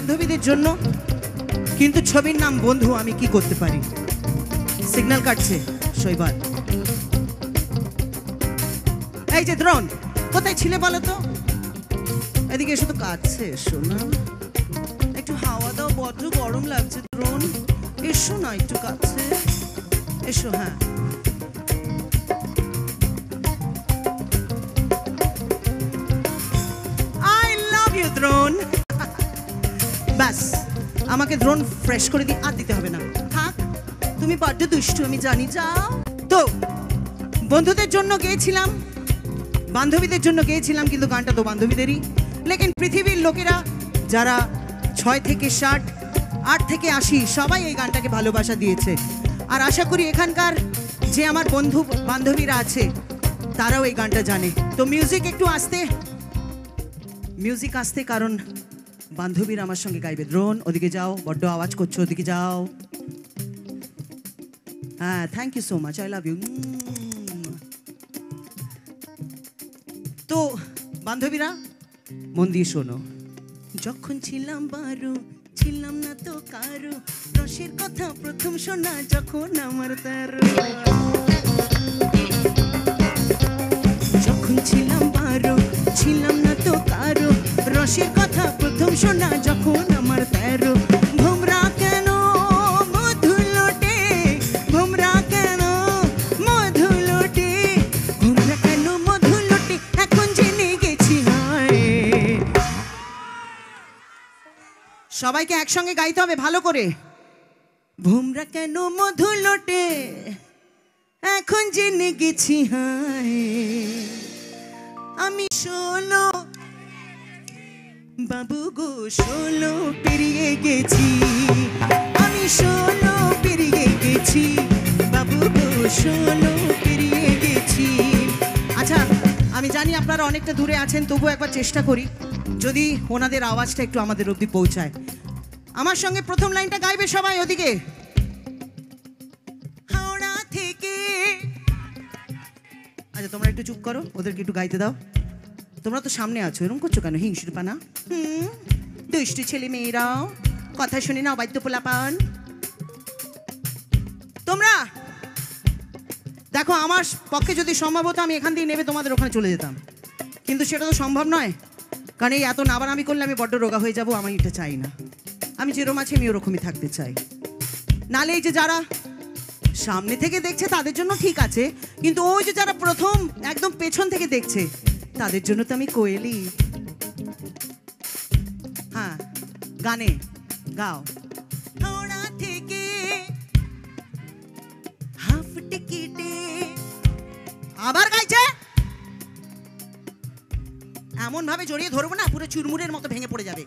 বান্ধবীদের জন্য, কিন্তু ছবির নাম বন্ধু। আমি কি করতে পারি? সিগন্যাল কাটছে শৈবাল। এই যে দ্রোণ, কোথায় ছিলে বলো তো? এদিকে এসো তো, কাছে এসো না, একটু হাওয়া দাও, বড্ড গরম লাগছে। দ্রোণ এসো না একটু কাছে এসো। হ্যাঁ, আই লাভ ইউ দ্রোণ। ব্যাস, আমাকে দ্রোণ ফ্রেশ করে দিয়ে আর দিতে হবে না। থাক, তুমি বড্ড দুষ্টু আমি জানি। যাও তো। বন্ধুদের জন্য গেয়েছিলাম, বান্ধবীদের জন্য গেয়েছিলাম, কিন্তু গানটা তো বান্ধবীদেরই। লেকিন পৃথিবীর লোকেরা যারা 6 থেকে 60, 8 থেকে 80 সবাই এই গানটাকে ভালোবাসা দিয়েছে। আর আশা করি এখানকার যে আমার বন্ধু বান্ধবীরা আছে তারাও এই গানটা জানে। তো মিউজিক একটু আস্তে, মিউজিক আস্তে, কারণ বান্ধবীরা আমার সঙ্গে গাইবে। দ্রোণ ওদিকে যাও, বড্ড আওয়াজ করছো, ওদিকে যাও। হ্যাঁ, thank you so much, I love you. তো বান্ধবীরা মন দিয়ে শোনো। যখন ছিলাম 12, ছিলাম না তো কারো, রসের কথা প্রথম শোনা যখন আমার 13। যখন ছিলাম 12, ছিলাম না তো কারো, রসের কথা প্রথম শোনা যখন আমার 13। ভোমরা কেন মধু লোটে, ভোমরা কেন মধু লোটে, ভোমরা কেন মধু লোটে, এখন জেনে গেছি। হয় সবাইকে একসঙ্গে গাইতে হবে ভালো করে। ভোমরা কেন মধু লোটে, এখন জেনে গেছি। হায় আমি 16 বাবু গো, 16 পেরিয়ে গেছি। আমি 16 পেরিয়ে গেছি বাবু গো, 16 পেরিয়ে গেছি। আচ্ছা, আমি জানি আপনারা অনেকটা দূরে আছেন, তবু একবার চেষ্টা করি যদি ওনাদের আওয়াজটা একটু আমাদের অবধি পৌঁছায়। আমার সঙ্গে প্রথম লাইনটা গাইবে সবাই। ওদিকে হাওড়া থেকে। আচ্ছা, তোমরা একটু চুপ করো, ওদেরকে একটু গাইতে দাও। তোমরা তো সামনে আছো, এরকম করছো কেন? হিংসুরপানা। দুষ্টু ছেলে মেয়েরাও কথা শুনে না, অবাধ্য পোলাপান। তোমরা দেখো, আমার পক্ষে যদি সম্ভব হতো আমি এখান থেকে নেবে তোমাদের ওখানে চলে যেতাম, কিন্তু সেটা তো সম্ভব নয়, কারণ এই এত নাবানামি করলে আমি বড্ড রোগা হয়ে যাব। আমি এটা চাই না। আমি যেরকম আছি আমি ওরকমই থাকতে চাই। নালে এই যে যারা সামনে থেকে দেখছে তাদের জন্য ঠিক আছে, কিন্তু ওই যে যারা প্রথম একদম পেছন থেকে দেখছে তাদের জন্য তো আমি কোয়েলি। হ্যাঁ, গানে গাও। হাওড়া থেকে হাফ টিকিটে, আবার গাইছে। এমন ভাবে জড়িয়ে ধরবো না পুরো চুরমুরের মতো ভেঙে পড়ে যাবে।